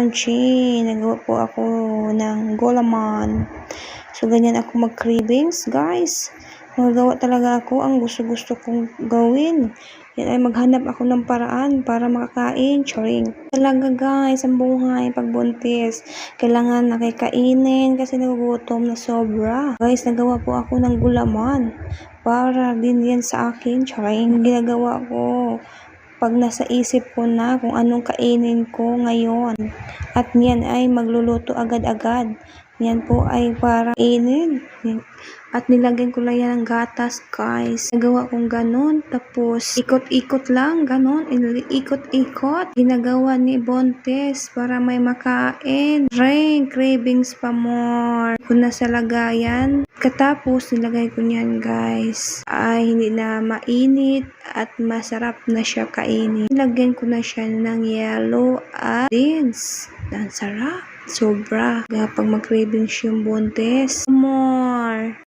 crunchy. Nagawa po ako ng gulaman. So, ganyan ako mag-cravings, guys. Magagawa talaga ako ang gusto-gusto kong gawin. Yan ay maghanap ako ng paraan para makakain. Charing. Talaga, guys, ang buhay pag buntis. Kailangan nakikainin kasi nagugutom na sobra. Guys, nagawa po ako ng gulaman. Para din yan sa akin. Charing. Ginagawa ko pag nasa isip ko na kung anong kainin ko ngayon. At yan ay magluluto agad-agad. Yan po ay para kainin. At nilagyan ko lang yan ng gatas, guys. Nagawa kong ganon. Tapos, ikot-ikot lang. Ganon. Ikot-ikot. Ginagawa ni Bontes para may makain. Ring, cravings pa more. Kung nasa lagayan. Katapos, nilagay ko niyan, guys. Ay, hindi na mainit at masarap na siya kainin. Nilagyan ko na siya ng yellow at beans. Ang sarap. Sobra. Kaya pag mag-cravings yung Bontes. More.